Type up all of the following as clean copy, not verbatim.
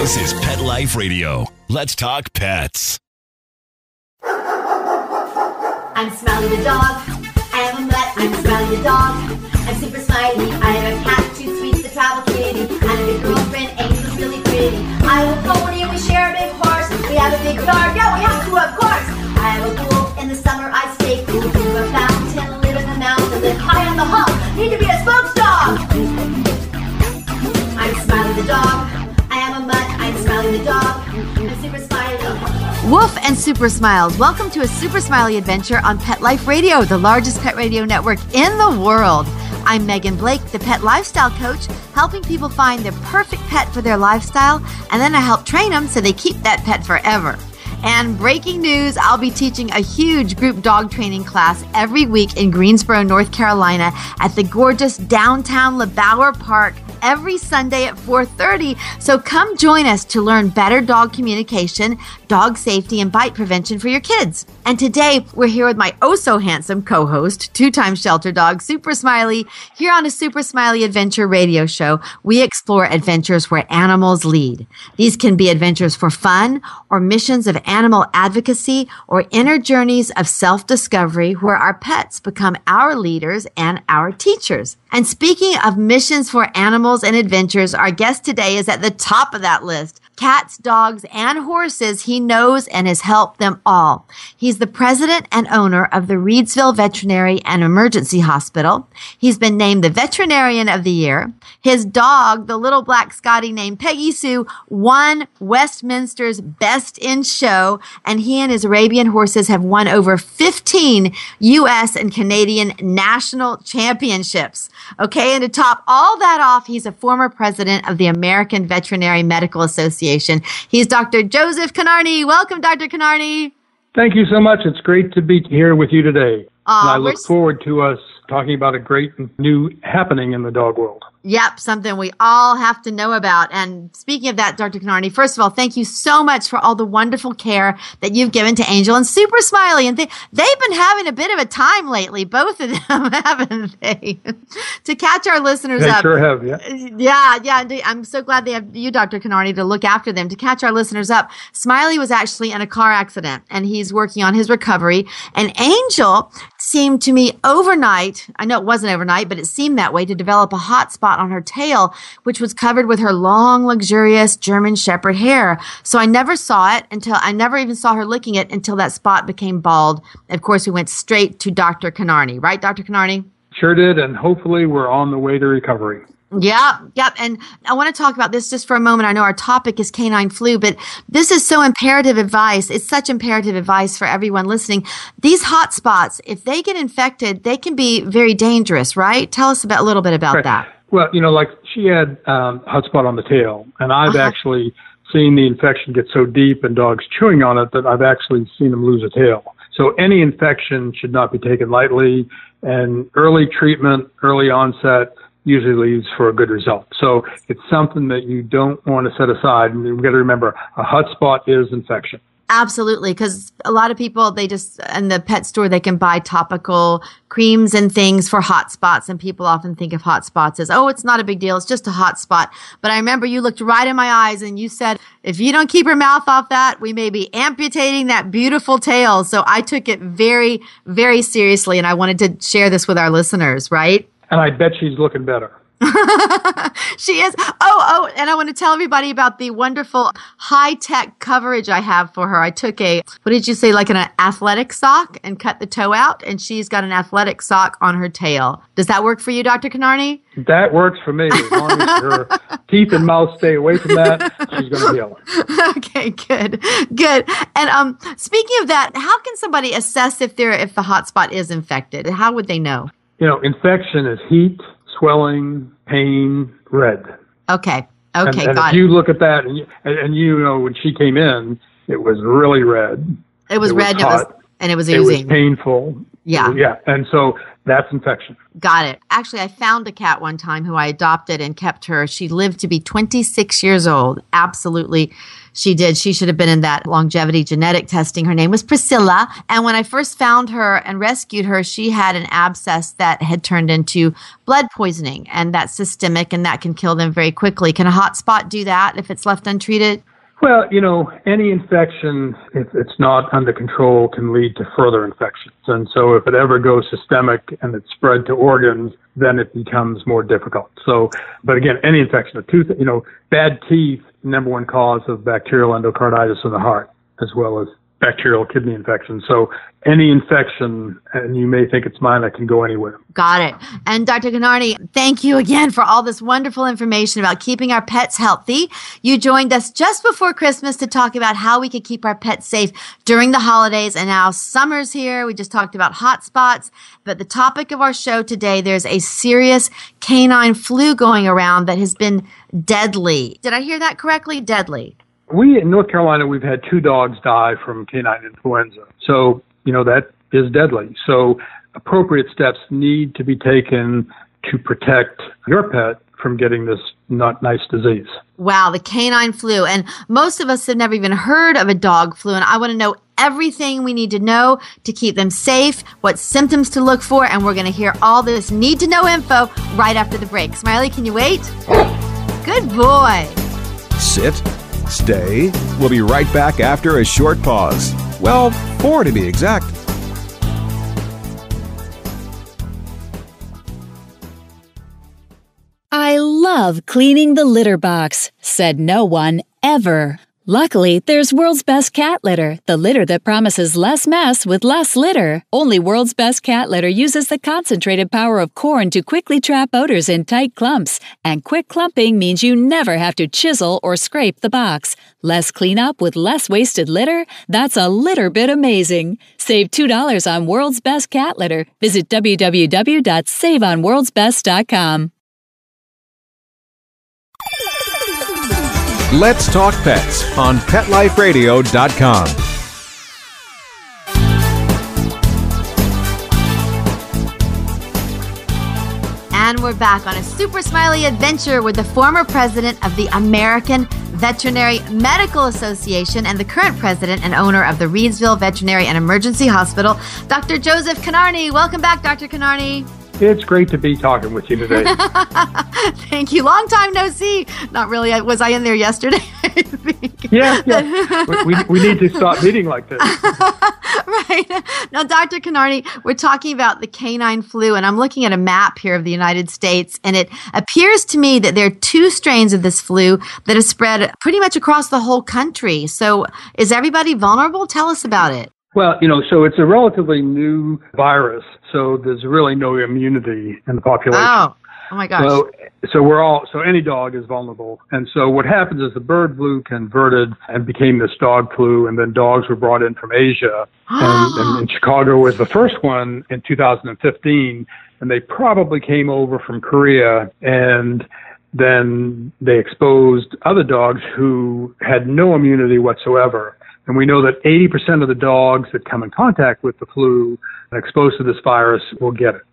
This is Pet Life Radio. Let's talk pets. I'm Smiley the dog. I am a mutt. I'm Smiley the dog. I'm super smiley. I have a cat, 2 sweets, the travel kitty. I'm a big girlfriend. Angel's really pretty. I have a pony and we share a big horse. We have a big yard. Yeah, we have to, of course. I have a pool. In the summer I stay cool. Do a fountain, live in the mountain, live high on the hog. Need to be a spokes dog. I'm Smiley the dog. I am a mutt. I'm Smiley the dog. I'm super smiley. Woof and Super Smiles. Welcome to a Super Smiley adventure on Pet Life Radio, the largest pet radio network in the world. I'm Megan Blake, the pet lifestyle coach, helping people find their perfect pet for their lifestyle, and then I help train them so they keep that pet forever. And breaking news, I'll be teaching a huge group dog training class every week in Greensboro, North Carolina at the gorgeous downtown LeBauer Park every Sunday at 4:30. So come join us to learn better dog communication, dog safety, and bite prevention for your kids. And today we're here with my oh-so-handsome co-host, 2-time shelter dog, Super Smiley. Here on a Super Smiley Adventure radio show, we explore adventures where animals lead. These can be adventures for fun or missions of animal advocacy or inner journeys of self-discovery where our pets become our leaders and our teachers. And speaking of missions for animals and adventures, our guest today is at the top of that list. Cats, dogs, and horses, he knows and has helped them all. He's the president and owner of the Reedsville Veterinary and Emergency Hospital. He's been named the Veterinarian of the Year. His dog, the little black Scotty named Peggy Sue, won Westminster's Best in Show, and he and his Arabian horses have won over 15 U.S. and Canadian national championships. Okay, and to top all that off, he's a former president of the American Veterinary Medical Association. He's Dr. Joseph Canarney. Welcome, Dr. Canarney. Thank you so much. It's great to be here with you today. And I look forward to us talking about a great new happening in the dog world. Yep, something we all have to know about. And speaking of that, Dr. Canarney, first of all, thank you so much for all the wonderful care that you've given to Angel and Super Smiley. And they've been having a bit of a time lately, both of them, haven't they? To catch our listeners up. They sure have, yeah. Yeah. I'm so glad they have you, Dr. Canarney, to look after them. To catch our listeners up, Smiley was actually in a car accident, and he's working on his recovery. And Angel seemed to me overnight, I know it wasn't overnight, but it seemed that way, to develop a hot spot on her tail, which was covered with her long, luxurious German Shepherd hair. So I never even saw her licking it until that spot became bald. Of course, we went straight to Dr. Canarney, right, Dr. Canarney? Sure did, and hopefully we're on the way to recovery. Yep. And I want to talk about this just for a moment. I know our topic is canine flu, but this is so imperative advice. It's such imperative advice for everyone listening. These hot spots, if they get infected, they can be very dangerous, right? Tell us a little bit about that. Well, like she had hot spot on the tail, and I've actually seen the infection get so deep and dogs chewing on it that I've actually seen them lose a tail. So any infection should not be taken lightly, and early treatment, early onset usually leads for a good result. So it's something that you don't want to set aside. And you've got to remember, a hot spot is infection. Absolutely, because a lot of people, in the pet store, they can buy topical creams and things for hot spots, and people often think of hot spots as, oh, it's not a big deal, it's just a hot spot. But I remember you looked right in my eyes and you said, if you don't keep your mouth off that, we may be amputating that beautiful tail. So I took it very, very seriously, and I wanted to share this with our listeners, right? And I bet she's looking better. She is. Oh, and I want to tell everybody about the wonderful high-tech coverage I have for her. I took like an athletic sock and cut the toe out, and she's got an athletic sock on her tail. Does that work for you, Dr. Canarney? That works for me. As long as her teeth and mouth stay away from that, she's going to heal. Okay, good. And speaking of that, how can somebody assess if the hot spot is infected? How would they know? Infection is heat, swelling, pain, red. Okay, and got if you look at that, and when she came in, it was really red. It was red, hot, and it was oozing. It was painful. Yeah. And so that's infection. Got it. Actually, I found a cat one time who I adopted and kept her. She lived to be 26 years old. Absolutely, she did. She should have been in that longevity genetic testing. Her name was Priscilla. And when I first found her and rescued her, she had an abscess that had turned into blood poisoning, and that's systemic, and that can kill them very quickly. Can a hot spot do that if it's left untreated? Well, any infection, if it's not under control, can lead to further infections. And so if it ever goes systemic and it's spread to organs, then it becomes more difficult. So, but again, any infection, bad teeth, number one cause of bacterial endocarditis in the heart, as well as bacterial kidney infection. So any infection, and you may think it's mine, that can go anywhere. Got it. And Dr. Canarney, thank you again for all this wonderful information about keeping our pets healthy. You joined us just before Christmas to talk about how we could keep our pets safe during the holidays. And now summer's here. We just talked about hot spots. But the topic of our show today, there's a serious canine flu going around that has been deadly. Did I hear that correctly? Deadly. We, in North Carolina, we've had 2 dogs die from canine influenza. So, that is deadly. So appropriate steps need to be taken to protect your pet from getting this not nice disease. Wow, the canine flu. And most of us have never even heard of a dog flu. And I want to know everything we need to know to keep them safe, what symptoms to look for. And we're going to hear all this need-to-know info right after the break. Smiley, can you wait? Good boy. Sit. Stay. We'll be right back after a short pause. Well, 4 to be exact. I love cleaning the litter box, said no one ever. Luckily, there's World's Best Cat Litter, the litter that promises less mess with less litter. Only World's Best Cat Litter uses the concentrated power of corn to quickly trap odors in tight clumps. And quick clumping means you never have to chisel or scrape the box. Less cleanup with less wasted litter? That's a litter bit amazing. Save $2 on World's Best Cat Litter. Visit www.saveonworldsbest.com. Let's Talk Pets on PetLifeRadio.com. And we're back on a super smiley adventure with the former president of the American Veterinary Medical Association and the current president and owner of the Reedsville Veterinary and Emergency Hospital, Dr. Joseph Canarney. Welcome back, Dr. Canarney. It's great to be talking with you today. Thank you. Long time no see. Not really. Was I in there yesterday? I think. Yeah. We need to stop meeting like this. Right. Now, Dr. Canarney, we're talking about the canine flu, and I'm looking at a map here of the United States, and it appears to me that there are 2 strains of this flu that have spread pretty much across the whole country. So is everybody vulnerable? Tell us about it. Well, so it's a relatively new virus, so there's really no immunity in the population. Oh my gosh. So any dog is vulnerable. And so what happens is the bird flu converted and became this dog flu, and then dogs were brought in from Asia. and Chicago was the first one in 2015, and they probably came over from Korea, and then they exposed other dogs who had no immunity whatsoever. And we know that 80% of the dogs that come in contact with the flu and exposed to this virus will get it.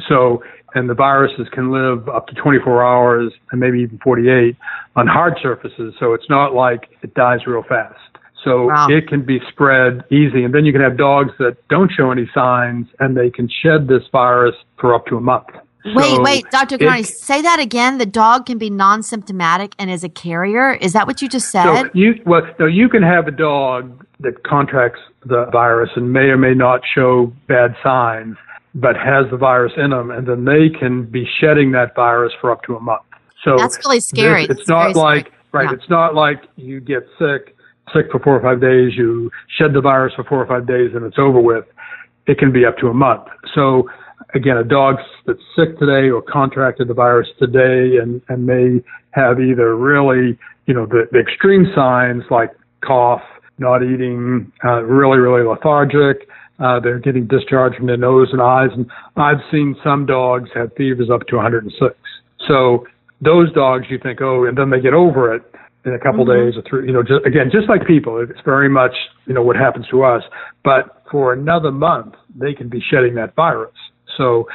So, and the viruses can live up to 24 hours and maybe even 48 on hard surfaces. So it's not like it dies real fast. So Wow. It can be spread easy. And then you can have dogs that don't show any signs and they can shed this virus for up to a month. Wait, Dr. Canarney, say that again. The dog can be non-symptomatic and is a carrier. Is that what you just said? You can have a dog that contracts the virus and may or may not show bad signs, but has the virus in them, and then they can be shedding that virus for up to a month. So that's really scary. It's not like It's not like you get sick for 4 or 5 days, you shed the virus for 4 or 5 days, and it's over with. It can be up to a month. So again, a dog that's sick today or contracted the virus today and may have either really, the extreme signs like cough, not eating, really, really lethargic. They're getting discharge from their nose and eyes. And I've seen some dogs have fevers up to 106. So those dogs you think, and then they get over it in a couple days or 3, just like people. It's very much, what happens to us. But for another month, they can be shedding that virus. So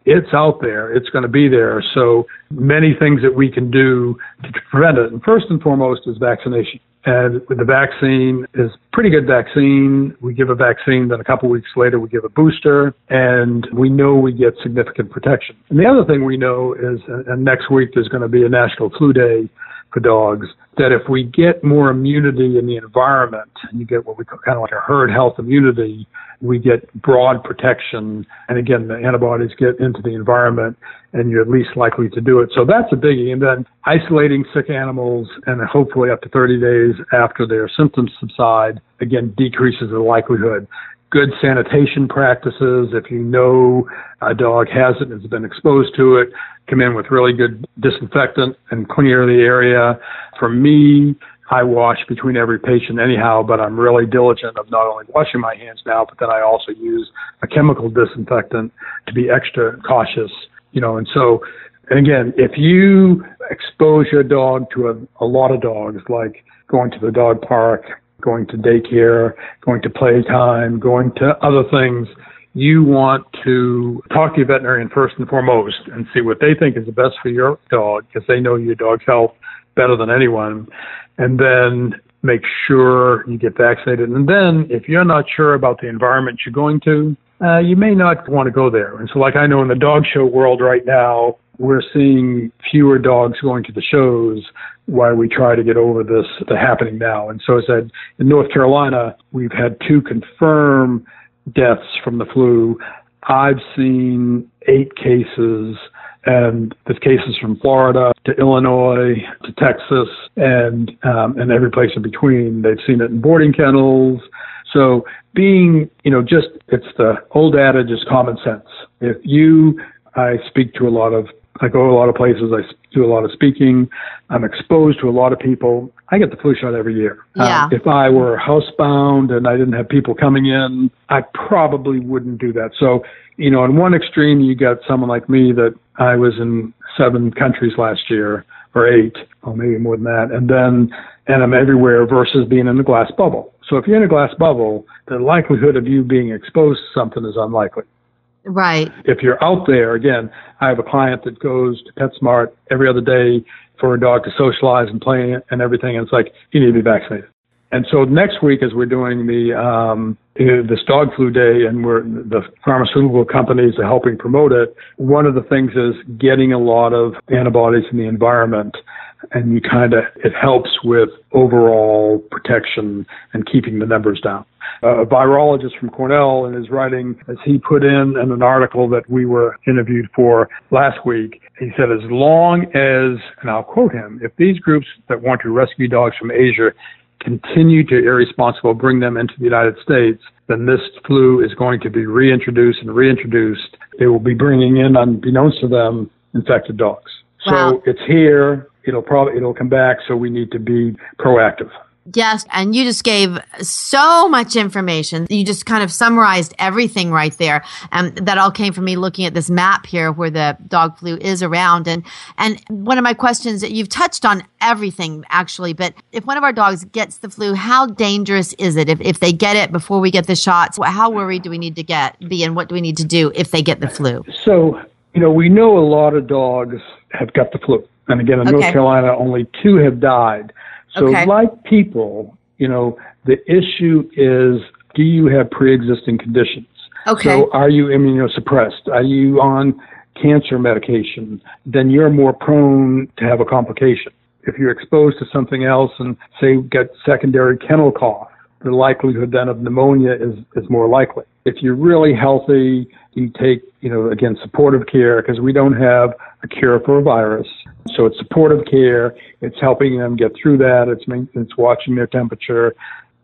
it's out there. It's going to be there. So many things that we can do to prevent it. And first and foremost is vaccination. And the vaccine is pretty good vaccine. We give a vaccine, then a couple weeks later we give a booster, and we know we get significant protection. And the other thing we know is, and next week there's going to be a National Flu Day for dogs, that if we get more immunity in the environment, and you get what we call kind of like a herd health immunity, we get broad protection. And again, the antibodies get into the environment and you're least likely to do it. So that's a biggie. And then isolating sick animals and hopefully up to 30 days after their symptoms subside, again, decreases the likelihood. Good sanitation practices. If you know a dog has it and has been exposed to it, come in with really good disinfectant and clear the area. For me, I wash between every patient anyhow, but I'm really diligent of not only washing my hands now, but then I also use a chemical disinfectant to be extra cautious, and so, and again, if you expose your dog to a lot of dogs, like going to the dog park, going to daycare, going to playtime, going to other things, you want to talk to your veterinarian first and foremost and see what they think is the best for your dog, because they know your dog's health better than anyone. And then make sure you get vaccinated. And then if you're not sure about the environment you're going to, you may not want to go there. And so like I know in the dog show world right now, we're seeing fewer dogs going to the shows while we try to get over this happening now. And so as I said, in North Carolina, we've had 2 confirmed deaths from the flu. I've seen 8 cases, and there's cases from Florida to Illinois to Texas and every place in between. They've seen it in boarding kennels. So being, it's the old adage is common sense. I go a lot of places, I do a lot of speaking, I'm exposed to a lot of people. I get the flu shot every year. Yeah. If I were housebound and I didn't have people coming in, I probably wouldn't do that. So, in one extreme, you got someone like me that I was in 7 countries last year, or 8, or maybe more than that, and I'm everywhere versus being in a glass bubble. So if you're in a glass bubble, the likelihood of you being exposed to something is unlikely. Right. If you're out there, again, I have a client that goes to PetSmart every other day for a dog to socialize and play and everything, and it's like, you need to be vaccinated. And so next week, as we're doing this dog flu day, and the pharmaceutical companies are helping promote it, one of the things is getting a lot of antibodies in the environment, and it helps with overall protection and keeping the numbers down. A virologist from Cornell, in his writing, as he put in an article that we were interviewed for last week, he said, as long as, and I'll quote him, if these groups that want to rescue dogs from Asia continue to irresponsible bring them into the United States, then this flu is going to be reintroduced. They will be bringing in, unbeknownst to them, infected dogs. Wow. So it's here. It'll come back. So we need to be proactive. Yes, and you just gave so much information. You just kind of summarized everything right there. And that all came from me looking at this map here where the dog flu is around. And one of my questions, you've touched on everything actually, but if one of our dogs gets the flu, how dangerous is it if they get it before we get the shots? How worried do we need to be, and what do we need to do if they get the flu? So, we know a lot of dogs have got the flu. And again, in North Carolina, only 2 have died. So like people, the issue is, do you have pre-existing conditions? Okay. So are you immunosuppressed? Are you on cancer medication? Then you're more prone to have a complication. If you're exposed to something else and say get secondary kennel cough, the likelihood then of pneumonia is more likely. If you're really healthy, you take, again, supportive care, because we don't have a cure for a virus. So it's supportive care. It's helping them get through that. It's watching their temperature.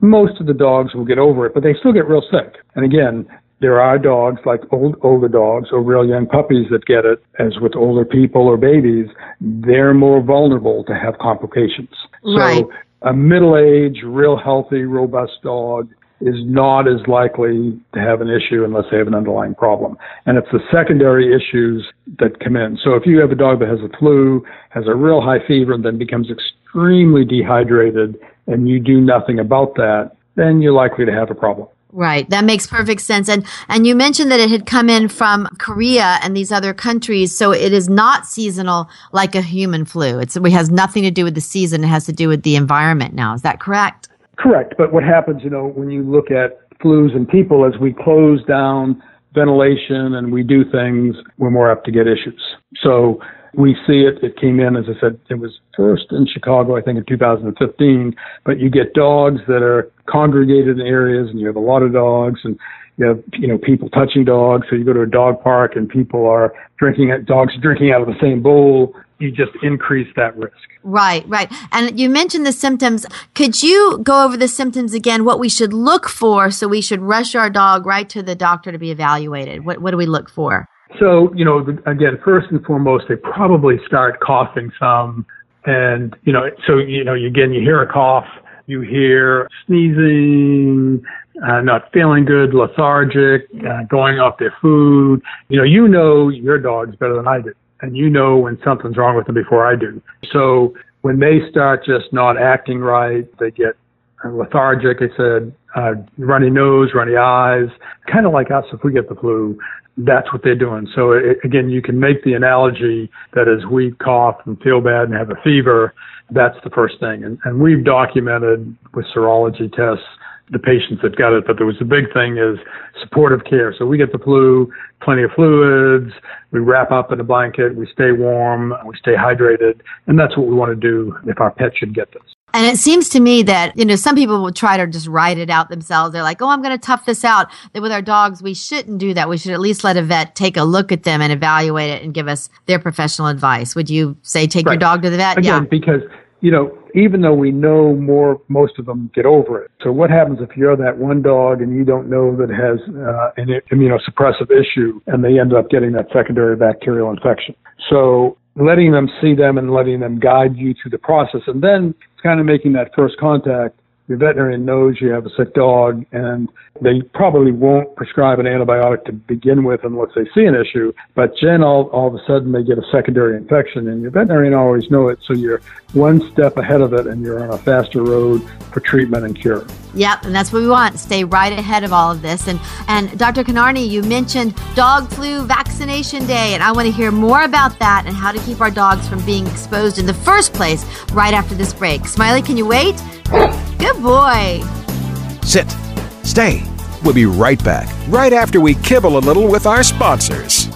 Most of the dogs will get over it, but they still get real sick. And again, there are dogs like older dogs or real young puppies that get it, as with older people or babies. They're more vulnerable to have complications. Right. So a middle-aged, real healthy, robust dog is not as likely to have an issue unless they have an underlying problem. And it's the secondary issues that come in. So if you have a dog that has a flu, has a real high fever, and then becomes extremely dehydrated, and you do nothing about that, then you're likely to have a problem. Right. That makes perfect sense. And you mentioned that it had come in from Korea and these other countries, so it is not seasonal like a human flu. It has nothing to do with the season. It has to do with the environment now. Is that correct? Correct. But what happens, when you look at flus in people, as we close down ventilation and we do things, we're more apt to get issues. So we see it. It came in, as I said, it was first in Chicago, I think, in 2015. But you get dogs that are congregated in areas, and you have a lot of dogs, and you have, people touching dogs. So you go to a dog park, and people are dogs drinking out of the same bowl. You just increase that risk. Right. And you mentioned the symptoms. Could you go over the symptoms again, what we should look for? So we should rush our dog right to the doctor to be evaluated. What do we look for? So, again, first and foremost, they probably start coughing some. And, again, you hear a cough, you hear sneezing, not feeling good, lethargic, going off their food. You know your dog's better than I do. And you know when something's wrong with them before I do. So when they start just not acting right, they get lethargic, I said, runny nose, runny eyes, kind of like us if we get the flu. That's what they're doing. So again, you can make the analogy that as we cough and feel bad and have a fever, that's the first thing. And we've documented with serology tests the patients that got it, but there was the big thing is supportive care. So we get the flu, plenty of fluids, we wrap up in a blanket, we stay warm, we stay hydrated, and that's what we want to do if our pet should get this. And it seems to me that, some people will try to just write it out themselves. They're like, I'm going to tough this out. That with our dogs, we shouldn't do that. We should at least let a vet take a look at them and evaluate it and give us their professional advice. Would you say take your dog to the vet? Again, because, even though we know most of them get over it. So what happens if you're that one dog and you don't know that it has an immunosuppressive issue and they end up getting that secondary bacterial infection? So letting them see them and letting them guide you through the process. And then it's kind of making that first contact. Your veterinarian knows you have a sick dog, and they probably won't prescribe an antibiotic to begin with unless they see an issue. But then all of a sudden they get a secondary infection, and your veterinarian always know it, so you're one step ahead of it, and you're on a faster road for treatment and cure. Yep, and that's what we want. Stay right ahead of all of this. And Dr. Konarny, you mentioned Dog Flu Vaccination Day, and I want to hear more about that and how to keep our dogs from being exposed in the first place right after this break. Smiley, can you wait? Good boy. Sit. Stay. We'll be right back, right after we kibble a little with our sponsors.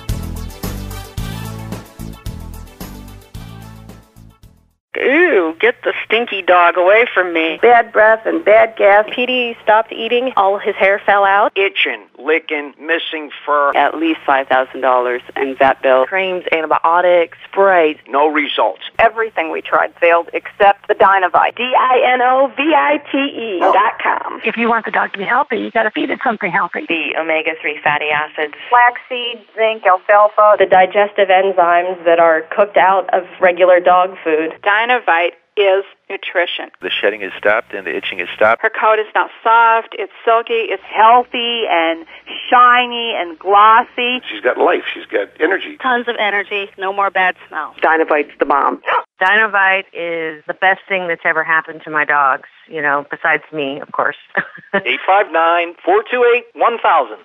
Ew, get the stinky dog away from me. Bad breath and bad gas. Petey stopped eating. All his hair fell out. Itching, licking, missing fur. At least $5,000 in vet bill. Creams, antibiotics, sprays. No results. Everything we tried failed except the Dinovite. DINOVITE.com. If you want the dog to be healthy, you got to feed it something healthy. The omega-3 fatty acids. Flaxseed, zinc, alfalfa. The digestive enzymes that are cooked out of regular dog food. Dinovite is nutrition. The shedding is stopped and the itching is stopped. Her coat is now soft, it's silky, it's healthy and shiny and glossy. She's got life. She's got energy. Tons of energy, no more bad smells. Dinovite's the bomb. Dinovite is the best thing that's ever happened to my dogs, besides me, of course. 859-428-1000.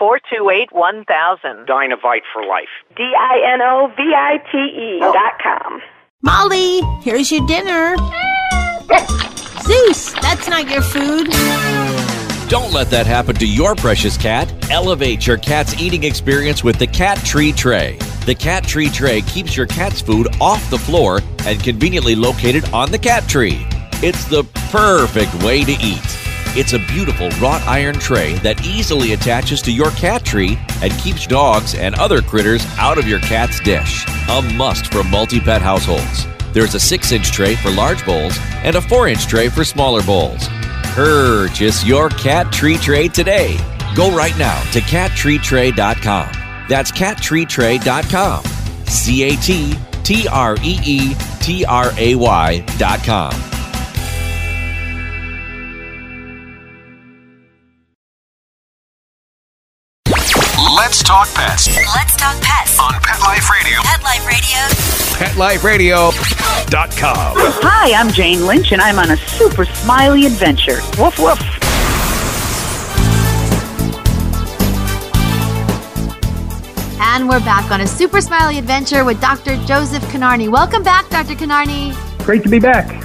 859-428-1000. Dinovite for life. DINOVITE.com. Molly, here's your dinner. Zeus, that's not your food. Don't let that happen to your precious cat. Elevate your cat's eating experience with the Cat Tree Tray. The Cat Tree Tray keeps your cat's food off the floor and conveniently located on the cat tree. It's the perfect way to eat. It's a beautiful wrought iron tray that easily attaches to your cat tree and keeps dogs and other critters out of your cat's dish. A must for multi-pet households. There's a 6-inch tray for large bowls and a 4-inch tray for smaller bowls. Purchase your Cat Tree Tray today. Go right now to cattreetray.com. That's cattreetray.com. CATTREETRAY.com. Let's talk pets. Let's talk pets On Pet Life Radio. Pet Life Radio. PetLifeRadio.com. Hi, I'm Jane Lynch, and I'm on a super smiley adventure. Woof, woof. And we're back on a Super Smiley adventure with Dr. Joseph Canarney. Welcome back, Dr. Canarney. Great to be back.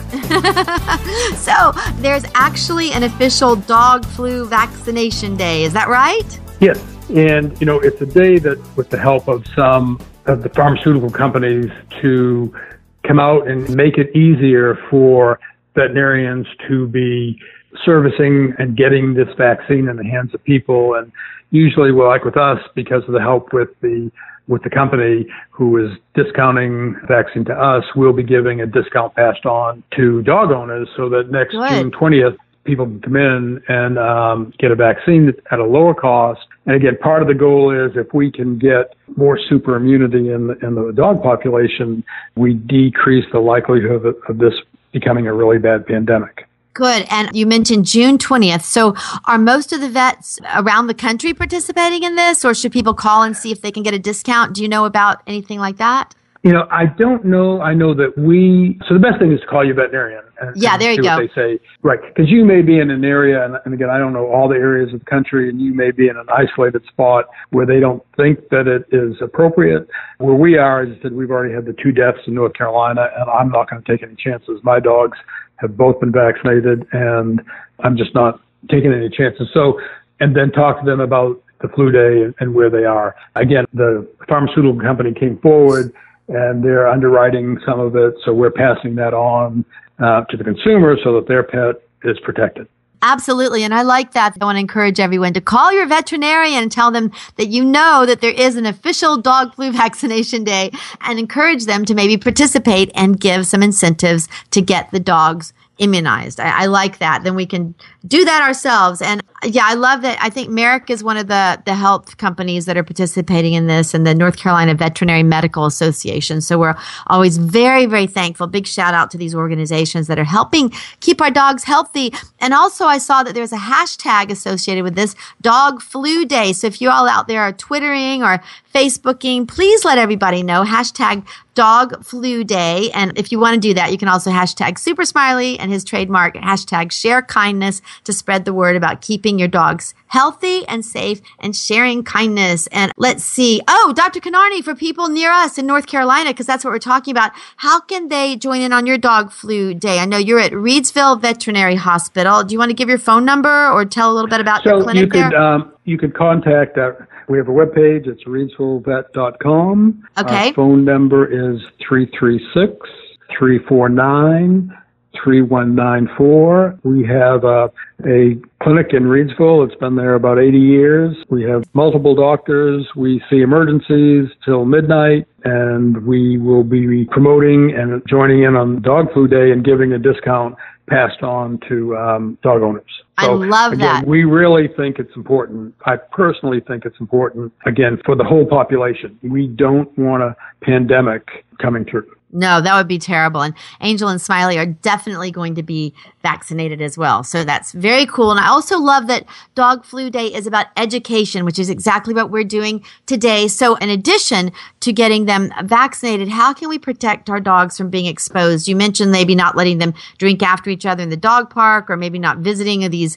So, there's actually an official dog flu vaccination day. Is that right? Yes. And, it's a day that, with the help of some of the pharmaceutical companies, to come out and make it easier for veterinarians to be servicing and getting this vaccine in the hands of people. And usually, well, like with us, because of the help with the company who is discounting the vaccine to us, we'll be giving a discount passed on to dog owners so that next June 20th, people can come in and get a vaccine at a lower cost. And again, part of the goal is if we can get more super immunity in the dog population, we decrease the likelihood of this becoming a really bad pandemic. Good. And you mentioned June 20th. So are most of the vets around the country participating in this, or should people call and see if they can get a discount? Do you know about anything like that? I don't know. I know that so the best thing is to call your veterinarian. And there you go. What they say. Right. Because you may be in an area, and again, I don't know all the areas of the country, and you may be in an isolated spot where they don't think that it is appropriate. Where we are is that we've already had the 2 deaths in North Carolina, and I'm not going to take any chances. My dogs have both been vaccinated, and I'm just not taking any chances. So, and then talk to them about the flu day and where they are. Again, the pharmaceutical company came forward, and they're underwriting some of it, so we're passing that on to the consumer so that their pet is protected. Absolutely, and I like that. I want to encourage everyone to call your veterinarian and tell them that you know that there is an official dog flu vaccination day, and encourage them to maybe participate and give some incentives to get the dogs immunized. I like that. Then we can do that ourselves. And I love that. I think Merrick is one of the health companies that are participating in this, and the North Carolina Veterinary Medical Association. So we're always very, very thankful. Big shout out to these organizations that are helping keep our dogs healthy. And also I saw that there's a hashtag associated with this, Dog Flu Day. So if you all out there are Twittering or Facebooking, please let everybody know, hashtag Dog Flu Day. And if you want to do that, you can also hashtag Super Smiley and his trademark hashtag Share Kindness to spread the word about keeping your dogs healthy and safe and sharing kindness. And let's see. Oh, Dr. Canarney, for people near us in North Carolina, because that's what we're talking about, how can they join in on your Dog Flu Day? I know you're at Reedsville Veterinary Hospital. Do you want to give your phone number or tell a little bit about your clinic there? You could contact we have a webpage. It's reedsvillevet.com. Okay. Our phone number is 336-349-3194. We have a clinic in Reedsville. It's been there about 80 years. We have multiple doctors. We see emergencies till midnight, and we will be promoting and joining in on Dog Flu Day and giving a discount passed on to dog owners. So, I love that. We really think it's important. I personally think it's important, again, for the whole population. We don't want a pandemic coming through. No, that would be terrible. And Angel and Smiley are definitely going to be vaccinated as well. So that's very cool. And I also love that Dog Flu Day is about education, which is exactly what we're doing today. So in addition to getting them vaccinated, how can we protect our dogs from being exposed? You mentioned maybe not letting them drink after each other in the dog park, or maybe not visiting these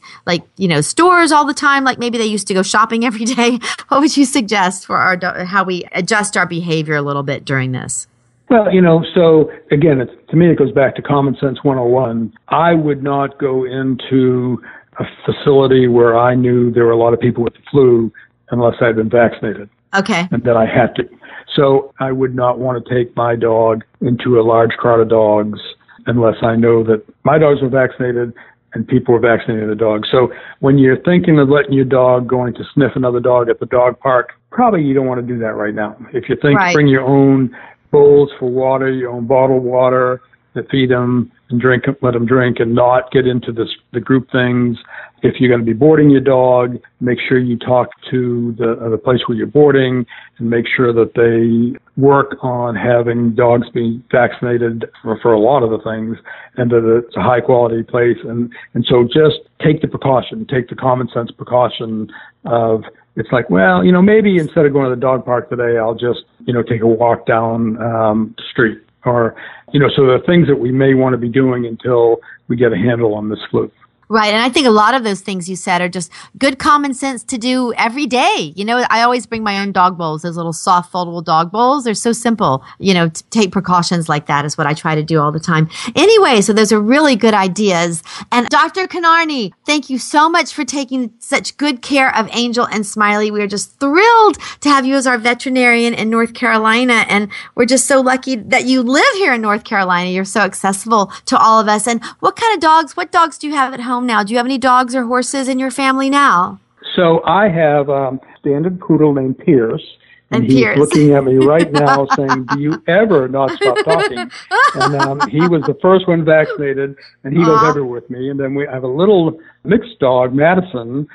stores all the time, like maybe they used to go shopping every day. What would you suggest for how we adjust our behavior a little bit during this? Well, so again, to me, it goes back to Common Sense 101. I would not go into a facility where I knew there were a lot of people with the flu unless I'd been vaccinated. Okay. And that I had to. So I would not want to take my dog into a large crowd of dogs unless I know that my dogs were vaccinated and people were vaccinating the dog. So when you're thinking of letting your dog going to sniff another dog at the dog park, probably you don't want to do that right now. If you think, right, bring your own bowls for water, your own bottled water, to feed them and let them drink, and not get into the group things. If you're going to be boarding your dog, make sure you talk to the place where you're boarding and make sure that they work on having dogs be vaccinated for a lot of the things, and that it's a high quality place. And so just take the precaution, take the common sense precaution of, it's like, well, maybe instead of going to the dog park today, I'll just, take a walk down the street. Or, so there are things that we may want to be doing until we get a handle on this flu. Right. And I think a lot of those things you said are just good common sense to do every day. You know, I always bring my own dog bowls, those little soft foldable dog bowls. They're so simple. You know, to take precautions like that is what I try to do all the time. Anyway, so those are really good ideas. And Dr. Konarny, thank you so much for taking such good care of Angel and Smiley. We are just thrilled to have you as our veterinarian in North Carolina. And we're just so lucky that you live here in North Carolina. You're so accessible to all of us. And what dogs do you have at home now? Do you have any dogs or horses in your family now? So I have a standard poodle named Pierce. And he's Pierce. looking at me right now saying, do you ever not stop talking? And he was the first one vaccinated, and he goes everywhere with me. And then we have a little mixed dog, Madison,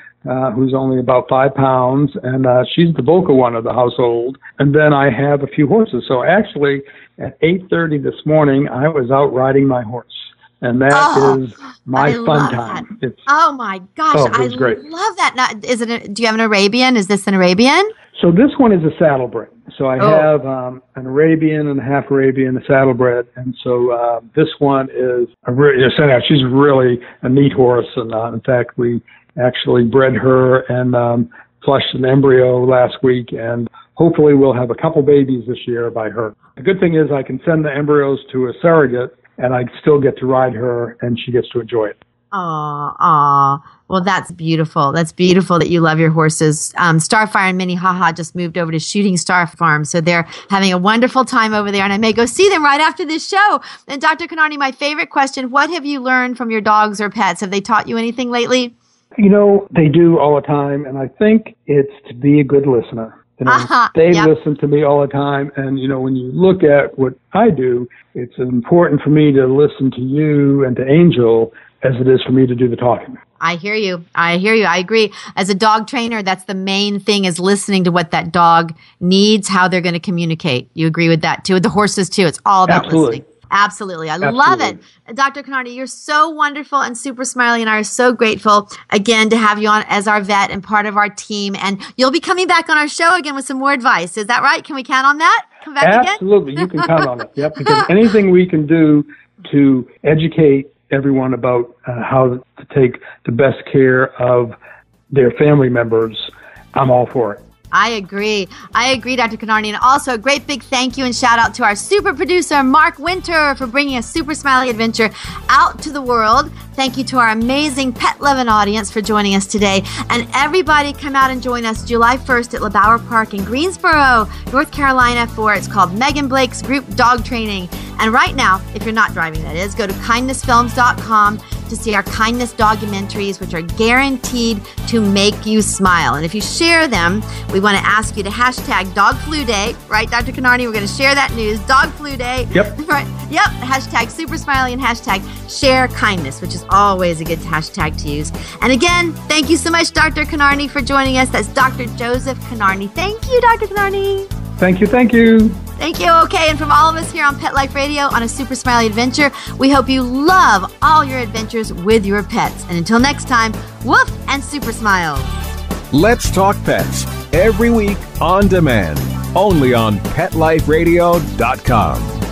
who's only about 5 pounds, and she's the vocal one of the household. And then I have a few horses. So actually, at 8:30 this morning, I was out riding my horse. And that is my fun time. Oh my gosh, I great. love that. Now, do you have an Arabian? Is this an Arabian? So this one is a saddlebred. So I have an Arabian and a half Arabian, a saddlebred. And so this one is she's really a neat horse. And in fact, we actually bred her and flushed an embryo last week. And hopefully we'll have a couple babies this year by her. The good thing is I can send the embryos to a surrogate, and I still get to ride her, and she gets to enjoy it. Aw. Well, that's beautiful. That's beautiful that you love your horses. Starfire and Minnehaha just moved over to Shooting Star Farm, so they're having a wonderful time over there, and I may go see them right after this show. And Dr. Konarny, my favorite question, what have you learned from your dogs or pets? Have they taught you anything lately? You know, they do all the time, and I think it's to be a good listener. You know, they listen to me all the time. And, you know, when you look at what I do, it's important for me to listen to you and to Angel as it is for me to do the talking. I hear you. I agree. As a dog trainer, that's the main thing, is listening to what that dog needs, how they're going to communicate. You agree with that too? With the horses too. It's all about listening. Absolutely. I love it. Dr. Konarny, you're so wonderful, and Super Smiley and I are so grateful again to have you on as our vet and part of our team. And you'll be coming back on our show again with some more advice. Is that right? Can we count on that? Come back again? Absolutely. You can count on it. Yep. Because anything we can do to educate everyone about how to take the best care of their family members, I'm all for it. I agree, Dr. Konarny. And also a great big thank you and shout out to our super producer, Mark Winter, for bringing a Super Smiley adventure out to the world. Thank you to our amazing pet-loving audience for joining us today. And everybody come out and join us July 1st at LeBauer Park in Greensboro, North Carolina it's called Megan Blake's Group Dog Training. And right now, if you're not driving, that is, go to kindnessfilms.com to see our kindness documentaries, which are guaranteed to make you smile. And if you share them, we want to ask you to hashtag Dog Flu Day, right, Dr. Konarny? We're going to share that news, Dog Flu Day. Yep. Right. Yep. Hashtag Super Smiley and hashtag Share Kindness, which is always a good hashtag to use. And again, thank you so much, Dr. Konarny, for joining us. That's Dr. Joseph Konarny. Thank you, Dr. Konarny. Thank you. Thank you. Thank you. Okay, and from all of us here on Pet Life Radio on a Super Smiley adventure, we hope you love all your adventures with your pets. And until next time, woof and super smile. Let's Talk Pets, every week on demand, only on PetLifeRadio.com.